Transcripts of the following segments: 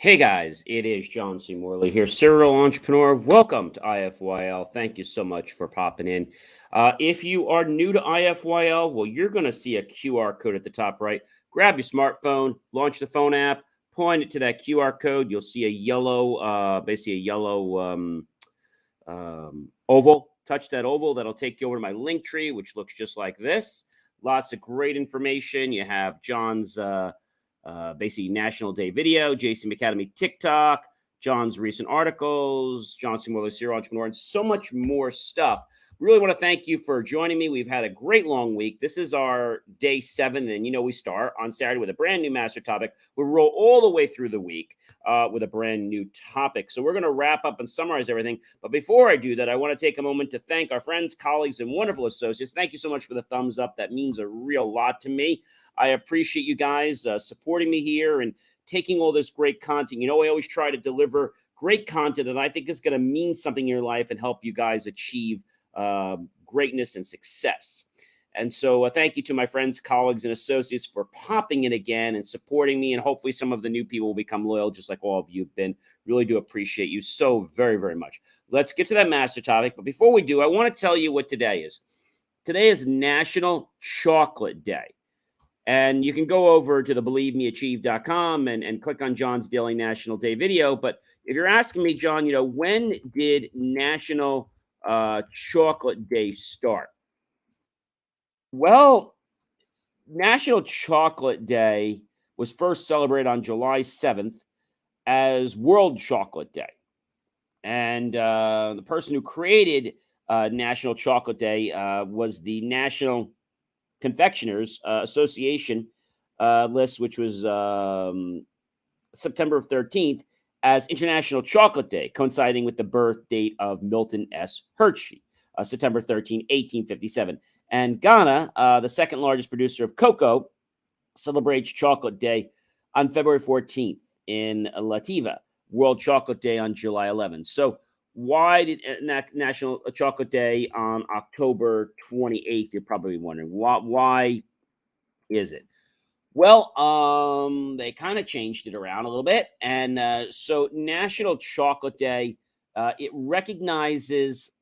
Hey guys, it is John C. Morley here, serial entrepreneur. Welcome to IFYL. Thank you so much for popping in. If you are new to IFYL, well, you're going to see a QR code at the top right. Grab your smartphone, launch the phone app, point it to that QR code. You'll see a yellow, basically a yellow oval. Touch that oval. That'll take you over to my link tree, which looks just like this. Lots of great information. You have John's basically National Day video, JCM Academy TikTok, John's recent articles, John C. Morley, serial entrepreneur, and so much more stuff. Really want to thank you for joining me. We've had a great long week. This is our day 7, and we start on Saturday with a brand new master topic. We'll roll all the way through the week with a brand new topic. So we're going to wrap up and summarize everything. But before I do that, I want to take a moment to thank our friends, colleagues, and wonderful associates. Thank you so much for the thumbs up. That means a real lot to me. I appreciate you guys supporting me here and taking all this great content. I always try to deliver great content that I think is going to mean something in your life and help you guys achieve greatness and success. And so thank you to my friends, colleagues, and associates for popping in again and supporting me. And hopefully some of the new people will become loyal, just like all of you have been. Really do appreciate you so very, very much. Let's get to that master topic. But before we do, I want to tell you what today is. Today is National Chocolate Day. And you can go over to the BelieveMeAchieve.com and click on John's Daily National Day video. But if you're asking me, John, when did National Chocolate Day start? Well, National Chocolate Day was first celebrated on July 7th as World Chocolate Day. And the person who created National Chocolate Day was the National Confectioners Association list, which was September 13th, as International Chocolate Day, coinciding with the birth date of Milton S. Hershey, September 13, 1857. And Ghana, the second largest producer of cocoa, celebrates Chocolate Day on February 14th in Lativa, World Chocolate Day on July 11th. So why did National Chocolate Day on October 28th? You're probably wondering, why is it? Well, they kind of changed it around a little bit. And so National Chocolate Day, it recognizes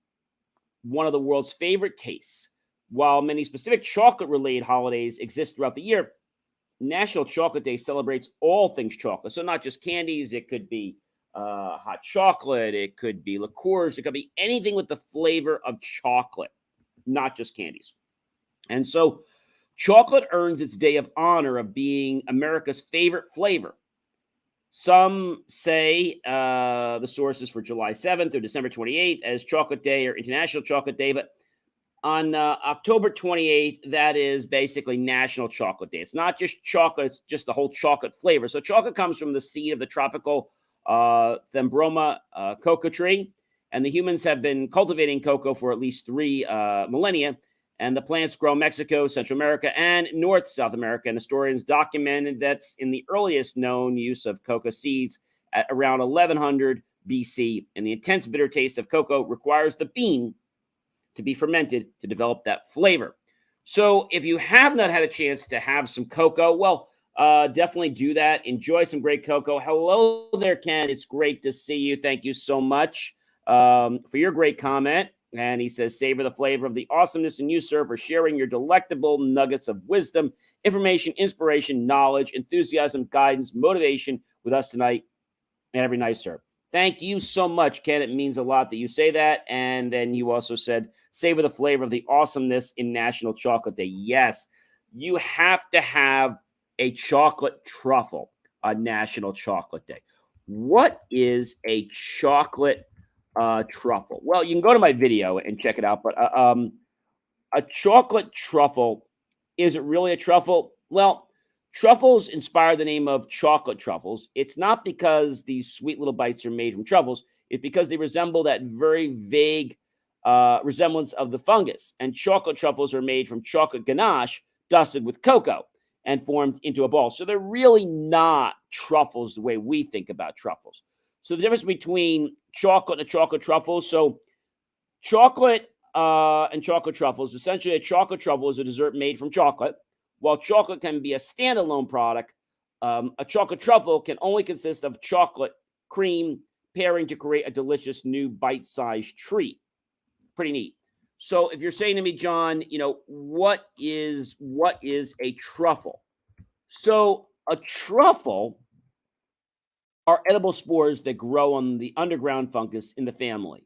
one of the world's favorite tastes. While many specific chocolate-related holidays exist throughout the year, National Chocolate Day celebrates all things chocolate. So not just candies. It could be hot chocolate. It could be liqueurs. It could be anything with the flavor of chocolate, not just candies. And so chocolate earns its day of honor of being America's favorite flavor. Some say the sources for July 7th or December 28th as Chocolate Day or International Chocolate Day, but on October 28th, that is basically National Chocolate Day. It's not just chocolate, it's just the whole chocolate flavor. So chocolate comes from the seed of the tropical Thembroma cocoa tree, and the humans have been cultivating cocoa for at least 3 millennia. And the plants grow in Mexico, Central America, and South America. And historians documented that's in the earliest known use of cocoa seeds at around 1100 BC. And the intense bitter taste of cocoa requires the bean to be fermented to develop that flavor. So if you have not had a chance to have some cocoa, well, definitely do that. Enjoy some great cocoa. Hello there, Ken. It's great to see you. Thank you so much for your great comment. And he says, savor the flavor of the awesomeness in you, sir, for sharing your delectable nuggets of wisdom, information, inspiration, knowledge, enthusiasm, guidance, motivation with us tonight and every night, sir. Thank you so much, Ken. It means a lot that you say that. And then you also said, savor the flavor of the awesomeness in National Chocolate Day. Yes, you have to have a chocolate truffle on National Chocolate Day. What is a chocolate truffle? Well, you can go to my video and check it out. But a chocolate truffle, is it really a truffle? Well, truffles inspire the name of chocolate truffles. It's not because these sweet little bites are made from truffles. It's because they resemble that very vague resemblance of the fungus. And chocolate truffles are made from chocolate ganache dusted with cocoa and formed into a ball. So they're really not truffles the way we think about truffles. So the difference between chocolate and a chocolate truffle. So chocolate and chocolate truffles, essentially a chocolate truffle is a dessert made from chocolate, while chocolate can be a standalone product A chocolate truffle can only consist of chocolate cream pairing to create a delicious new bite-sized treat. Pretty neat. So if you're saying to me, John, what is a truffle? So a truffle are edible spores that grow on the underground fungus in the family.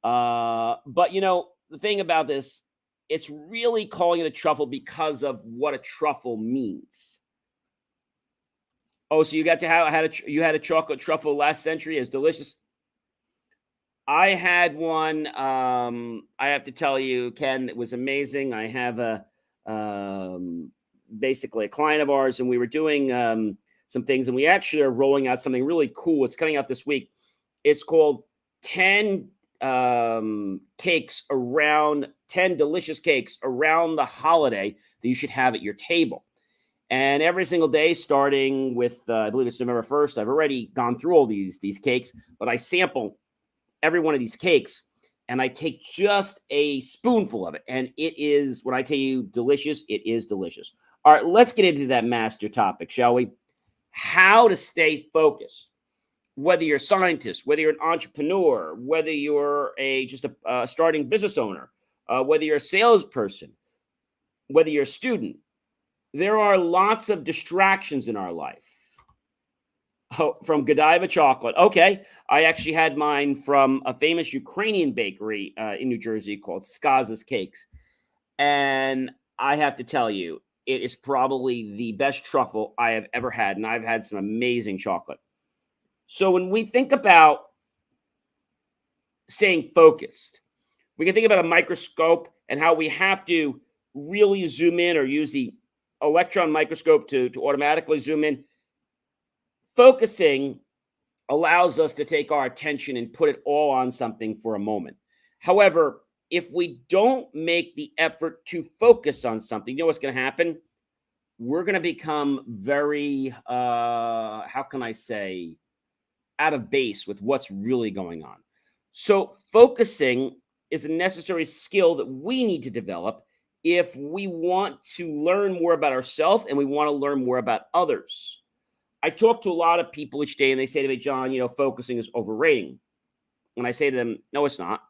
But the thing about this, it's really calling it a truffle because of what a truffle means. Oh, so you got to you had a chocolate truffle last century? It's delicious. I had one. I have to tell you, Ken, it was amazing. I have basically a client of ours, and we were doing some things, and we actually are rolling out something really cool. It's coming out this week. It's called 10 cakes around 10 delicious cakes around the holiday that you should have at your table. And every single day, starting with I believe it's November 1st, I've already gone through all these cakes, but I sample every one of these cakes and I take just a spoonful of it. And it is, when I tell you delicious, it is delicious. All right, let's get into that master topic, shall we? How to stay focused. Whether you're a scientist, whether you're an entrepreneur, whether you're just a starting business owner, whether you're a salesperson, whether you're a student, there are lots of distractions in our life. Oh, from Godiva chocolate. Okay, I actually had mine from a famous Ukrainian bakery in New Jersey called Skaza's Cakes. And I have to tell you, it is probably the best truffle I have ever had. And I've had some amazing chocolate. So when we think about staying focused, we can think about a microscope and how we have to really zoom in or use the electron microscope to automatically zoom in. Focusing allows us to take our attention and put it all on something for a moment. However, if we don't make the effort to focus on something, you know what's going to happen? We're going to become very, how can I say, out of base with what's really going on. So focusing is a necessary skill that we need to develop if we want to learn more about ourselves and we want to learn more about others. I talk to a lot of people each day and they say to me, John, focusing is overrating. And I say to them, no, it's not.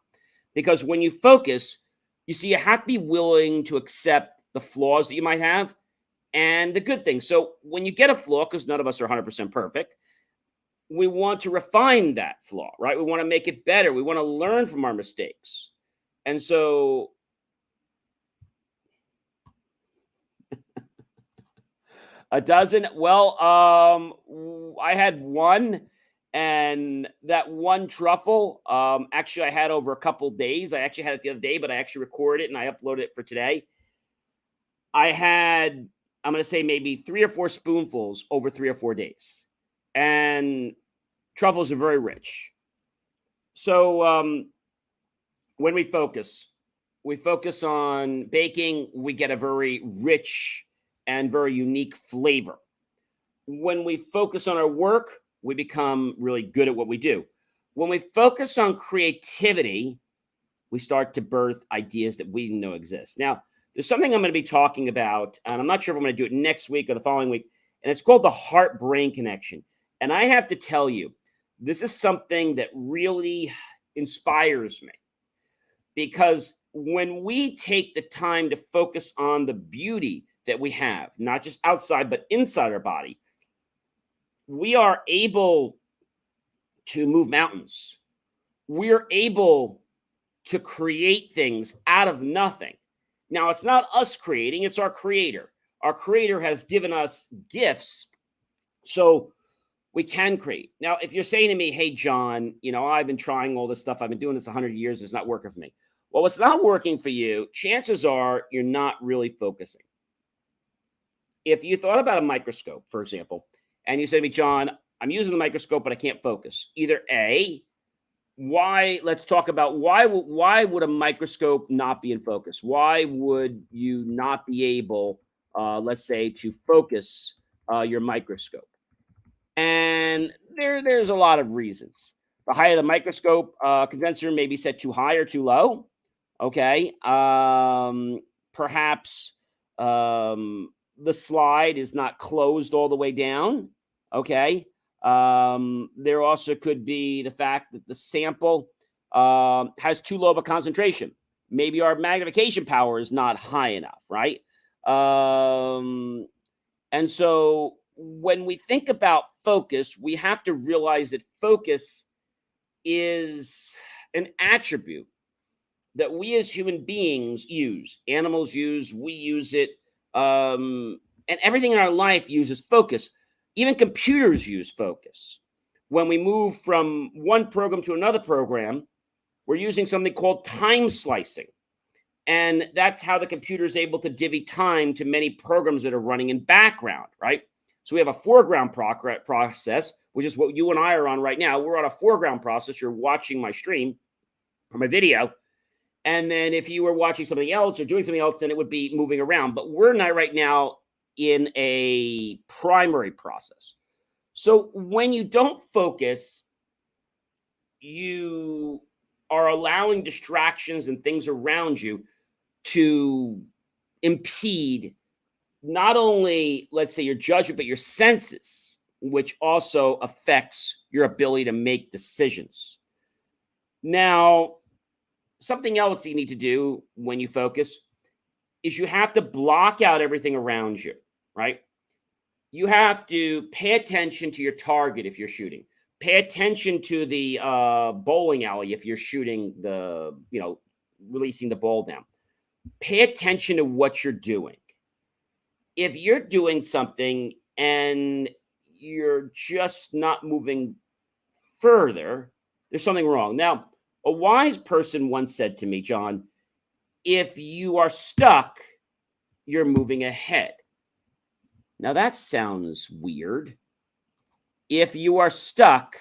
Because when you focus, you see, you have to be willing to accept the flaws that you might have and the good things. So when you get a flaw, because none of us are 100% perfect, we want to refine that flaw, right? We want to make it better. We want to learn from our mistakes. And so a dozen. Well, I had one, and that one truffle, actually, I had over a couple days. I actually had it the other day, but I actually recorded it and I uploaded it for today. I had, I'm going to say maybe 3 or 4 spoonfuls over 3 or 4 days, and truffles are very rich. So when we focus on baking, we get a very rich and very unique flavor. When we focus on our work, we become really good at what we do. When we focus on creativity, we start to birth ideas that we didn't know exist. Now, there's something I'm going to be talking about, and I'm not sure if I'm going to do it next week or the following week, and it's called the heart-brain connection. And I have to tell you, this is something that really inspires me, because when we take the time to focus on the beauty that we have, not just outside, but inside our body, we are able to move mountains. We're able to create things out of nothing. Now, it's not us creating, it's our creator. Our creator has given us gifts so we can create. Now, if you're saying to me, hey, John, I've been trying all this stuff. I've been doing this 100 years. It's not working for me. Well, what's not working for you, chances are you're not really focusing. If you thought about a microscope, for example, and you say to me, John, I'm using the microscope, but I can't focus. Either A, let's talk about why would a microscope not be in focus? Why would you not be able, let's say, to focus your microscope? And there's a lot of reasons. The higher the microscope, condenser may be set too high or too low. Okay. Perhaps, the the slide is not closed all the way down. Okay. There also could be the fact that the sample has too low of a concentration. Maybe our magnification power is not high enough, right? And so when we think about focus, we have to realize that focus is an attribute that we as human beings use, animals use, we use it, and everything in our life uses focus. Even computers use focus. When we move from one program to another program, we're using something called time slicing. And that's how the computer is able to divvy time to many programs that are running in background, right? So we have a foreground process, which is what you and I are on right now. We're on a foreground process. You're watching my stream or my video. And then if you were watching something else or doing something else, then it would be moving around. But we're not right now in a primary process. So when you don't focus, you are allowing distractions and things around you to impede not only, let's say, your judgment, but your senses, which also affects your ability to make decisions. Now, something else you need to do when you focus is you have to block out everything around you, right? You have to pay attention to your target if you're shooting. Pay attention to the bowling alley if you're shooting releasing the ball down. Pay attention to what you're doing. If you're doing something and you're just not moving further, there's something wrong. Now, a wise person once said to me, John, if you are stuck, you're moving ahead. Now, that sounds weird. If you are stuck,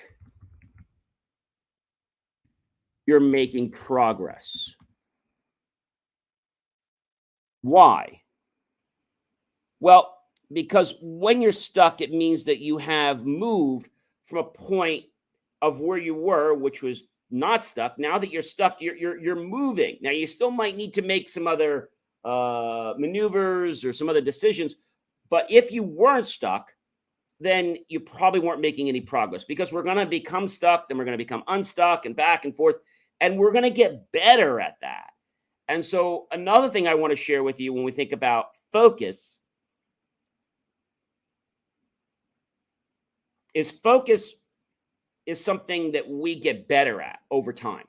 you're making progress. Why? Well, because when you're stuck, it means that you have moved from a point of where you were, which was not stuck. Now that you're stuck, you're moving. Now you still might need to make some other maneuvers or some other decisions, but if you weren't stuck, then you probably weren't making any progress, because we're going to become stuck, then we're going to become unstuck and back and forth, and we're going to get better at that. And so another thing I want to share with you when we think about focus is something that we get better at over time.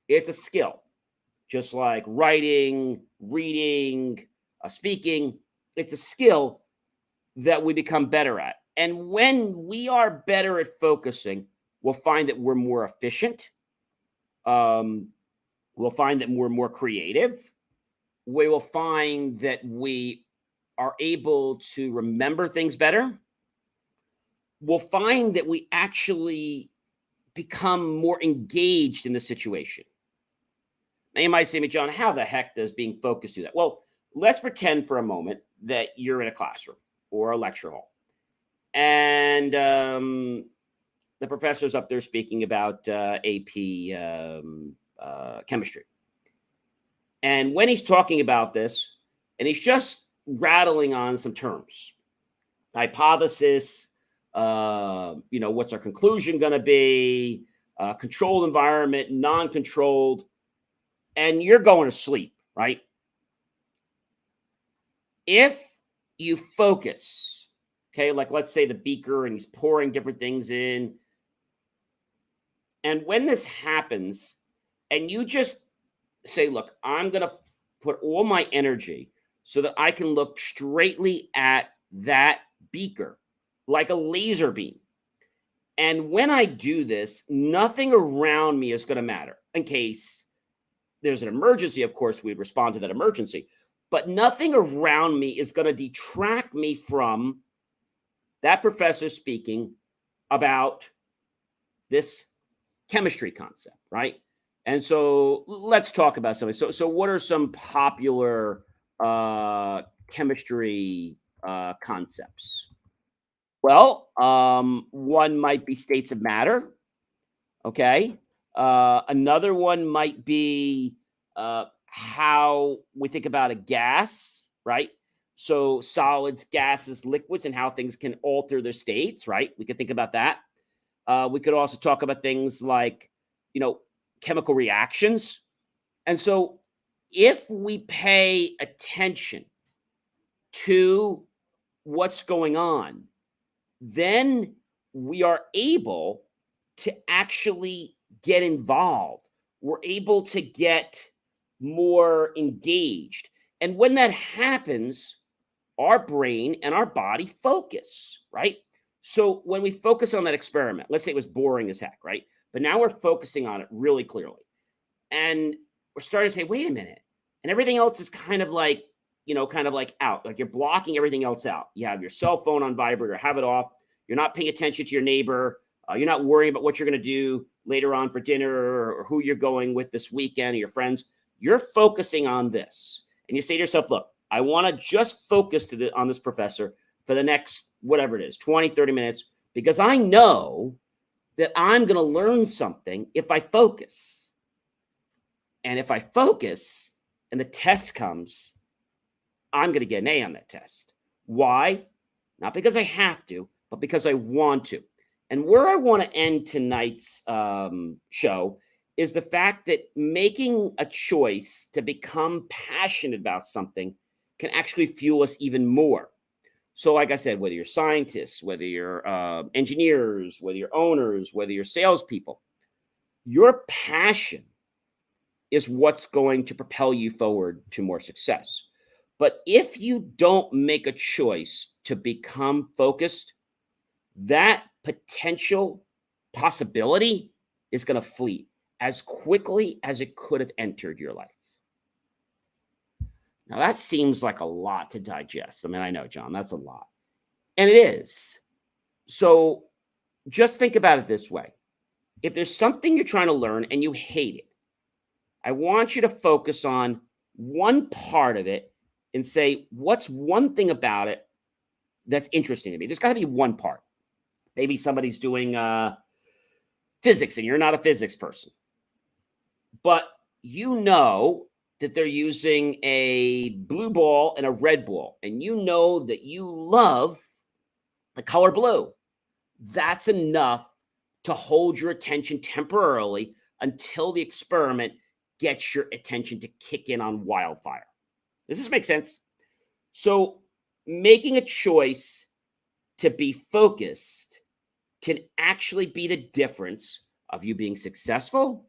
It's a skill, just like writing, reading, speaking. It's a skill that we become better at. And when we are better at focusing, we'll find that we're more efficient. We'll find that we're more creative. We will find that we are able to remember things better. We'll find that we actually become more engaged in the situation. Now, you might say to me, John, how the heck does being focused do that? Well, let's pretend for a moment that you're in a classroom or a lecture hall, and the professor's up there speaking about AP chemistry. And when he's talking about this, and he's just rattling on some terms, hypothesis, what's our conclusion going to be, controlled environment, non-controlled, and you're going to sleep, right? If you focus, okay, like let's say the beaker and he's pouring different things in, and when this happens, and you just say, look, I'm going to put all my energy so that I can look straightly at that beaker like a laser beam. And when I do this, nothing around me is going to matter. In case there's an emergency, of course, we'd respond to that emergency. But nothing around me is going to detract me from that professor speaking about this chemistry concept, right? And so let's talk about something. So what are some popular chemistry concepts? Well, one might be states of matter. Okay. Another one might be how we think about a gas, right? So solids, gases, liquids, and how things can alter their states, right? We could think about that. We could also talk about things like, chemical reactions. And so if we pay attention to what's going on, then we are able to actually get involved. We're able to get more engaged. And when that happens, our brain and our body focus, right? So when we focus on that experiment, let's say it was boring as heck, right? But now we're focusing on it really clearly. And we're starting to say, wait a minute. And everything else is kind of like, out. Like you're blocking everything else out. You have your cell phone on vibrate or have it off. You're not paying attention to your neighbor. You're not worrying about what you're going to do later on for dinner or who you're going with this weekend or your friends. You're focusing on this. And you say to yourself, look, I want to just focus on this professor for the next, whatever it is, 20, 30 minutes, because I know that I'm going to learn something if I focus. And if I focus and the test comes, I'm going to get an A on that test. Why? Not because I have to, but because I want to. And where I want to end tonight's show is the fact that making a choice to become passionate about something can actually fuel us even more. So like I said, whether you're scientists, whether you're engineers, whether you're owners, whether you're salespeople, your passion is what's going to propel you forward to more success. But if you don't make a choice to become focused, that potential possibility is going to flee as quickly as it could have entered your life. Now, that seems like a lot to digest. I mean, I know, John, that's a lot. And it is. So just think about it this way. If there's something you're trying to learn and you hate it, I want you to focus on one part of it and say, what's one thing about it that's interesting to me? There's got to be one part. Maybe somebody's doing physics and you're not a physics person. But you know that they're using a blue ball and a red ball, and you know that you love the color blue. That's enough to hold your attention temporarily until the experiment gets your attention to kick in on wildfire. Does this make sense? So making a choice to be focused can actually be the difference of you being successful,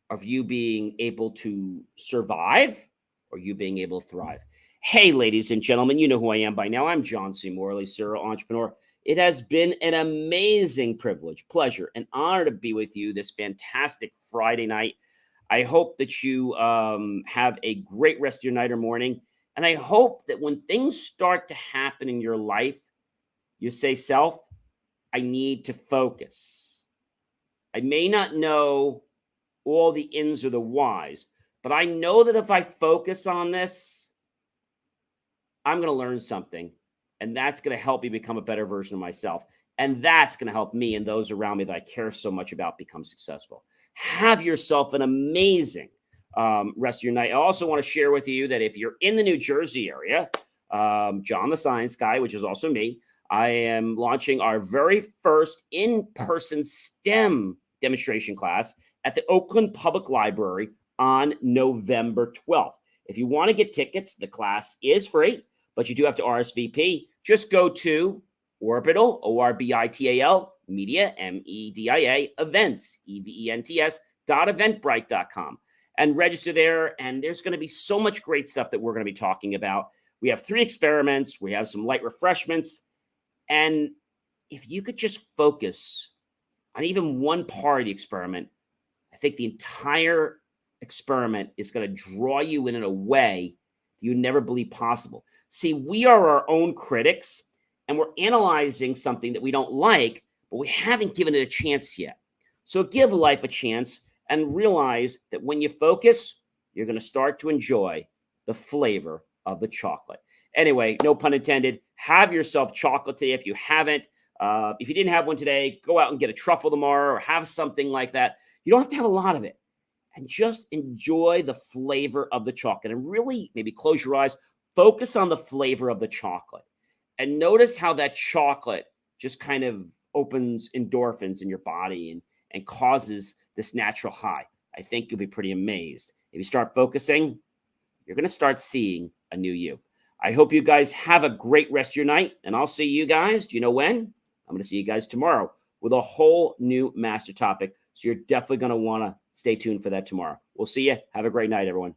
of you being able to survive, or you being able to thrive. Hey, ladies and gentlemen, you know who I am by now. I'm John C. Morley, serial entrepreneur. It has been an amazing privilege, pleasure, and honor to be with you this fantastic Friday night. I hope that you have a great rest of your night or morning. And I hope that when things start to happen in your life, you say, self, I need to focus. I may not know all the ins or the whys, but I know that if I focus on this, I'm going to learn something. And that's going to help me become a better version of myself. And that's going to help me and those around me that I care so much about become successful. Have yourself an amazing rest of your night. I also want to share with you that if you're in the New Jersey area, John the Science Guy, which is also me, I am launching our very first in-person STEM demonstration class at the Oakland Public Library on November 12th. If you want to get tickets, the class is free, but you do have to RSVP. Just go to Orbital, O-R-B-I-T-A-L, Media, M-E-D-I-A, events, E-V-E-N-T-S, .eventbrite.com, and register there. And there's going to be so much great stuff that we're going to be talking about. We have 3 experiments. We have some light refreshments. And if you could just focus on even one part of the experiment, I think the entire experiment is going to draw you in a way you never believed possible. See, we are our own critics, and we're analyzing something that we don't like, but we haven't given it a chance yet. So give life a chance and realize that when you focus, you're going to start to enjoy the flavor of the chocolate. Anyway, no pun intended. Have yourself chocolate today if you haven't. If you didn't have one today, go out and get a truffle tomorrow or have something like that. You don't have to have a lot of it. And just enjoy the flavor of the chocolate and really maybe close your eyes, focus on the flavor of the chocolate and notice how that chocolate just kind of opens endorphins in your body and causes this natural high. I think you'll be pretty amazed. If you start focusing, you're going to start seeing a new you. I hope you guys have a great rest of your night, and I'll see you guys. Do you know when? I'm going to see you guys tomorrow with a whole new master topic. So you're definitely going to want to stay tuned for that tomorrow. We'll see you. Have a great night, everyone.